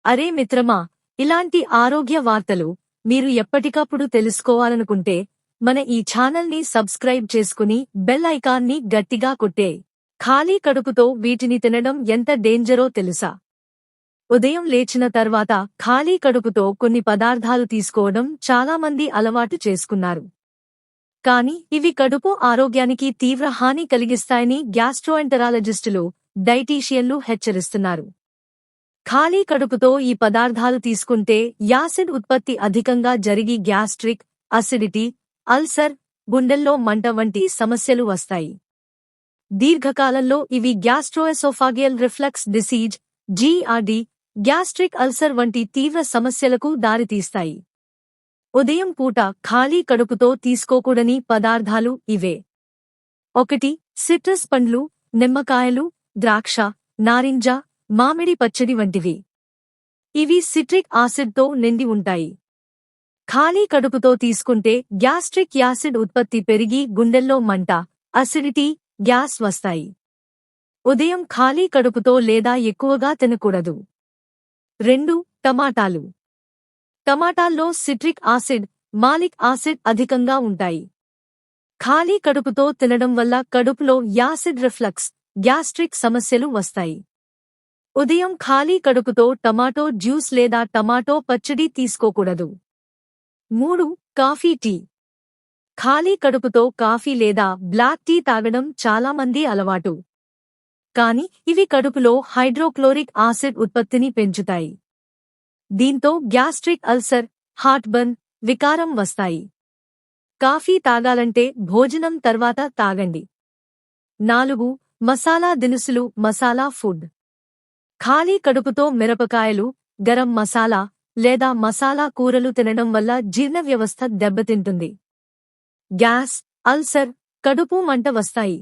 అరే మిత్రమా, ఇలాంటి ఆరోగ్య వార్తలు మీరు ఎప్పటికప్పుడు తెలుసుకోవాలనుకుంటే మన ఈ ఛానల్ని సబ్స్క్రైబ్ చేసుకుని బెల్ ఐకాన్ని గట్టిగా కొట్టే. ఖాళీ కడుపుతో వీటిని తినడం ఎంత డేంజరో తెలుసా? ఉదయం లేచిన తర్వాత ఖాళీ కడుపుతో కొన్ని పదార్థాలు తీసుకోవడం చాలామంది అలవాటు చేసుకున్నారు. కానీ ఇవి కడుపు ఆరోగ్యానికి తీవ్ర హాని కలిగిస్తాయని గ్యాస్ట్రోఎంటరాలజిస్టులు, డైటీషియన్లు హెచ్చరిస్తున్నారు. ఖాళీ కడుపుతో ఈ పదార్థాలు తీసుకుంటే యాసిడ్ ఉత్పత్తి అధికంగా జరిగి గ్యాస్ట్రిక్, అసిడిటీ, అల్సర్, గుండెల్లో మంట వంటి సమస్యలు వస్తాయి. దీర్ఘకాలంలో ఇవి gastro-oesophageal reflux disease, GERD, gastric ulcer వంటి తీవ్ర సమస్యలకు దారితీస్తాయి. ఉదయం పూట ఖాళీ కడుపుతో తీసుకోకూడని పదార్థాలు ఇవే. 1. సిట్రస్ పండ్లు, నిమ్మకాయలు, ద్రాక్ష, నారింజ, మామిడి పచ్చడి వంటివి. ఇవి సిట్రిక్ ఆసిడ్తో నిండి ఉంటాయి. ఖాళీ కడుపుతో తీసుకుంటే గ్యాస్ట్రిక్ యాసిడ్ ఉత్పత్తి పెరిగి గుండెల్లో మంట, అసిడిటీ, గ్యాస్ వస్తాయి. ఉదయం ఖాళీ కడుపుతో లేదా ఎక్కువగా తినకూడదు. 2. టమాటాలు. టమాటాల్లో సిట్రిక్ ఆసిడ్, మాలిక్ ఆసిడ్ అధికంగా ఉంటాయి. ఖాళీ కడుపుతో తినడం వల్ల కడుపులో యాసిడ్ రిఫ్లక్స్, గ్యాస్ట్రిక్ సమస్యలు వస్తాయి. ఉదయం ఖాళీ కడుపుతో టమాటో జ్యూస్ లేదా టమాటో పచ్చడి తీసుకోకూడదు. 3. Coffee, tea. ఖాళీ కడుపుతో కాఫీ లేదా బ్లాక్ టీ తాగడం చాలామంది అలవాటు. కానీ ఇవి కడుపులో హైడ్రోక్లోరిక్ ఆసిడ్ ఉత్పత్తిని పెంచుతాయి. దీంతో గ్యాస్ట్రిక్ అల్సర్, హార్ట్బర్న్, వికారం వస్తాయి. కాఫీ తాగాలంటే భోజనం తర్వాత తాగండి. 4. మసాలా దినుసులు, మసాలా ఫుడ్. ఖాళీ కడుపుతో మిరపకాయలు, గరం మసాలా లేదా మసాలా కూరలు తినడం వల్ల జీర్ణ వ్యవస్థ దెబ్బతింటుంది. గ్యాస్, అల్సర్, కడుపు మంట వస్తాయి.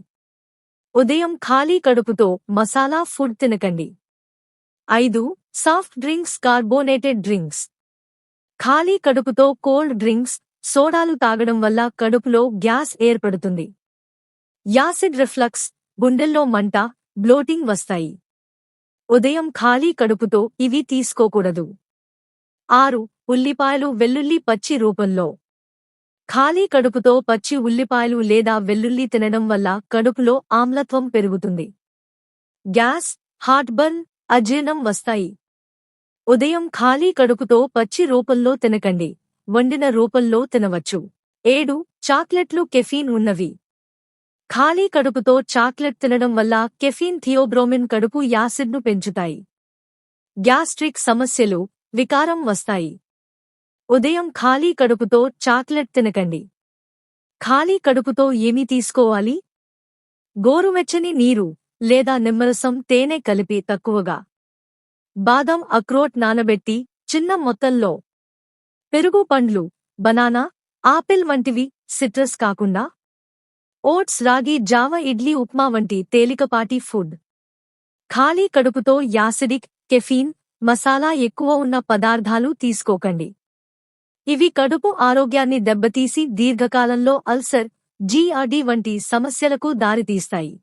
ఉదయం ఖాళీ కడుపుతో మసాలా ఫుడ్ తినకండి. 5. Soft drinks, carbonated drinks. ఖాళీ కడుపుతో కోల్డ్ డ్రింక్స్, సోడాలు తాగడం వల్ల కడుపులో గ్యాస్ ఏర్పడుతుంది. యాసిడ్ రిఫ్లక్స్, గుండెల్లో మంట, బ్లోటింగ్ వస్తాయి. ఉదయం ఖాళీ కడుపుతో ఇవి తీసుకోకూడదు. 6. ఉల్లిపాయలు, వెల్లుల్లి పచ్చి రూపంలో. ఖాళీ కడుపుతో పచ్చి ఉల్లిపాయలు లేదా వెల్లుల్లి తినడం వల్ల కడుపులో ఆమ్లత్వం పెరుగుతుంది. గ్యాస్, హార్ట్బర్న్, అజీర్ణం వస్తాయి. ఉదయం ఖాళీ కడుపుతో పచ్చి రూపంలో తినకండి, వండిన రూపంలో తినవచ్చు. 7. చాక్లెట్లు, కెఫీన్ ఉన్నవి. ఖాళీ కడుపుతో చాక్లెట్ తినడం వల్ల కెఫీన్, థియోబ్రోమిన్ కడుపు యాసిడ్ను పెంచుతాయి. గ్యాస్ట్రిక్ సమస్యలు, వికారం వస్తాయి. ఉదయం ఖాళీ కడుపుతో చాక్లెట్ తినకండి. ఖాళీ కడుపుతో ఏమి తీసుకోవాలి? గోరువెచ్చని నీరు లేదా నిమ్మరసం, తేనె కలిపి తక్కువగా. బాదం, అక్రోట్ నానబెట్టి చిన్న మొత్తంలో. పెరుగు, పండ్లు, బనానా, ఆపిల్ వంటివి, సిట్రస్ కాకుండా. ఓట్స్, రాగి జావ, ఇడ్లీ, ఉప్మా వంటి తేలికపాటి ఫుడ్. ఖాళీ కడుపుతో యాసిడిక్, కెఫీన్, మసాలా ఎక్కువ ఉన్న పదార్థాలు తీసుకోకండి. ఇవి కడుపు ఆరోగ్యాన్ని దెబ్బతీసి దీర్ఘకాలంలో అల్సర్, GERD వంటి సమస్యలకు దారితీస్తాయి.